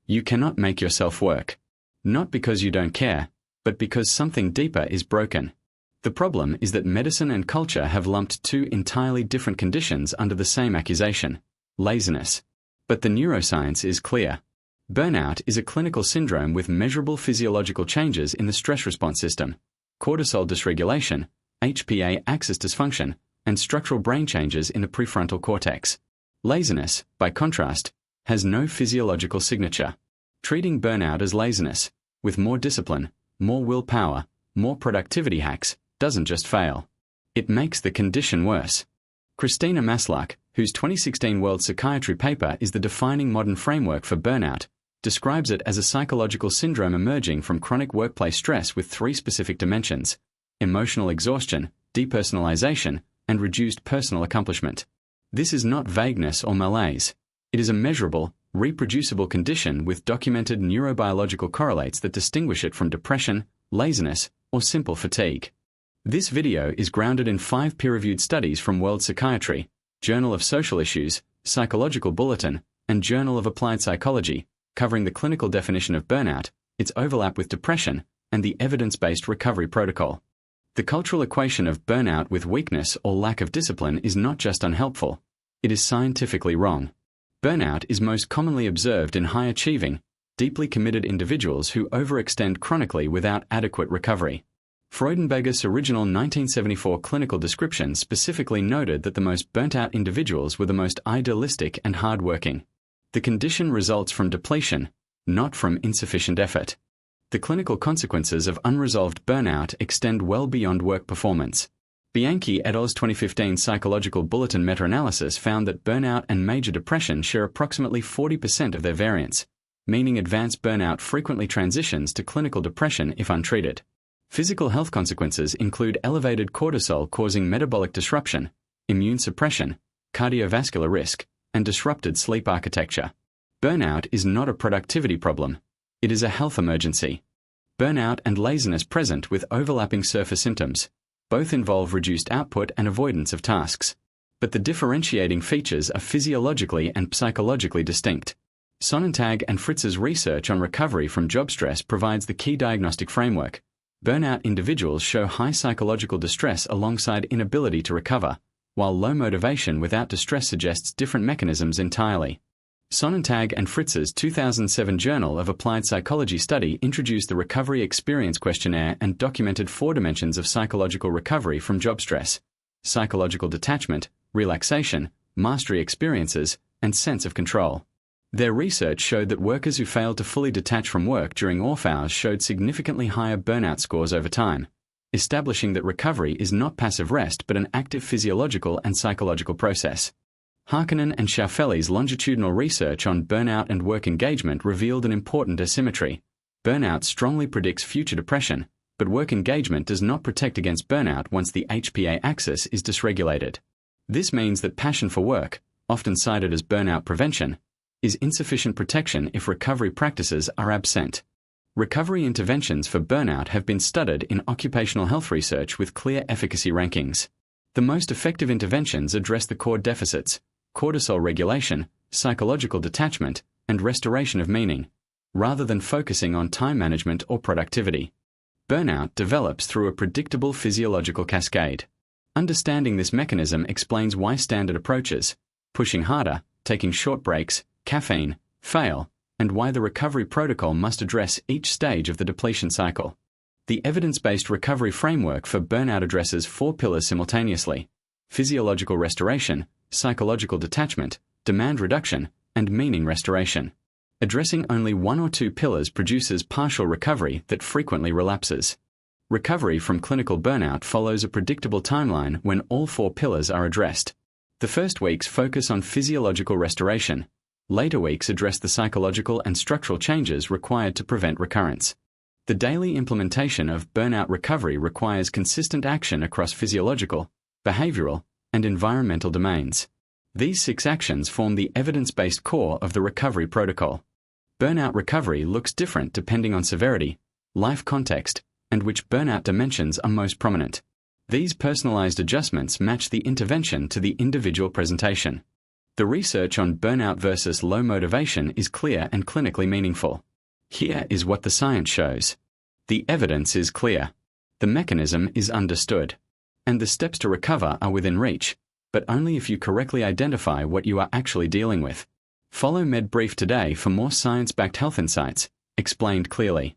You cannot make yourself work. Not because you don't care, but because something deeper is broken. The problem is that medicine and culture have lumped two entirely different conditions under the same accusation: laziness. But the neuroscience is clear. Burnout is a clinical syndrome with measurable physiological changes in the stress response system, cortisol dysregulation, HPA axis dysfunction, and structural brain changes in the prefrontal cortex. Laziness, by contrast, has no physiological signature. Treating burnout as laziness, with more discipline, more willpower, more productivity hacks, doesn't just fail. It makes the condition worse. Christina Maslach, whose 2016 World Psychiatry paper is the defining modern framework for burnout, describes it as a psychological syndrome emerging from chronic workplace stress with three specific dimensions: emotional exhaustion, depersonalization, and reduced personal accomplishment. This is not vagueness or malaise. It is a measurable, reproducible condition with documented neurobiological correlates that distinguish it from depression, laziness, or simple fatigue. This video is grounded in 5 peer-reviewed studies from World Psychiatry, Journal of Social Issues, Psychological Bulletin, and Journal of Applied Psychology, covering the clinical definition of burnout, its overlap with depression, and the evidence-based recovery protocol. The cultural equation of burnout with weakness or lack of discipline is not just unhelpful, it is scientifically wrong. Burnout is most commonly observed in high-achieving, deeply committed individuals who overextend chronically without adequate recovery. Freudenberger's original 1974 clinical description specifically noted that the most burnt-out individuals were the most idealistic and hard-working. The condition results from depletion, not from insufficient effort. The clinical consequences of unresolved burnout extend well beyond work performance. Bianchi et al.'s 2015 Psychological Bulletin meta-analysis found that burnout and major depression share approximately 40% of their variance, meaning advanced burnout frequently transitions to clinical depression if untreated. Physical health consequences include elevated cortisol causing metabolic disruption, immune suppression, cardiovascular risk, and disrupted sleep architecture. Burnout is not a productivity problem. It is a health emergency. Burnout and laziness present with overlapping surface symptoms. Both involve reduced output and avoidance of tasks. But the differentiating features are physiologically and psychologically distinct. Sonnentag and Fritz's research on recovery from job stress provides the key diagnostic framework. Burnout individuals show high psychological distress alongside inability to recover, while low motivation without distress suggests different mechanisms entirely. Sonnentag and Fritz's 2007 Journal of Applied Psychology study introduced the Recovery Experience Questionnaire and documented 4 dimensions of psychological recovery from job stress: psychological detachment, relaxation, mastery experiences, and sense of control. Their research showed that workers who failed to fully detach from work during off hours showed significantly higher burnout scores over time, establishing that recovery is not passive rest but an active physiological and psychological process. Harkonnen and Schaufeli's longitudinal research on burnout and work engagement revealed an important asymmetry. Burnout strongly predicts future depression, but work engagement does not protect against burnout once the HPA axis is dysregulated. This means that passion for work, often cited as burnout prevention, is insufficient protection if recovery practices are absent. Recovery interventions for burnout have been studied in occupational health research with clear efficacy rankings. The most effective interventions address the core deficits: cortisol regulation, psychological detachment, and restoration of meaning, rather than focusing on time management or productivity. Burnout develops through a predictable physiological cascade. Understanding this mechanism explains why standard approaches, pushing harder, taking short breaks, caffeine, fail, and why the recovery protocol must address each stage of the depletion cycle. The evidence-based recovery framework for burnout addresses 4 pillars simultaneously: physiological restoration, psychological detachment, demand reduction, and meaning restoration. Addressing only 1 or 2 pillars produces partial recovery that frequently relapses. Recovery from clinical burnout follows a predictable timeline when all 4 pillars are addressed. The first weeks focus on physiological restoration. Later weeks address the psychological and structural changes required to prevent recurrence. The daily implementation of burnout recovery requires consistent action across physiological, behavioral, and environmental domains. These 6 actions form the evidence-based core of the recovery protocol. Burnout recovery looks different depending on severity, life context, and which burnout dimensions are most prominent. These personalized adjustments match the intervention to the individual presentation. The research on burnout versus low motivation is clear and clinically meaningful. Here is what the science shows. The evidence is clear. The mechanism is understood. And the steps to recover are within reach, but only if you correctly identify what you are actually dealing with. Follow MedBrief Today for more science-backed health insights, explained clearly.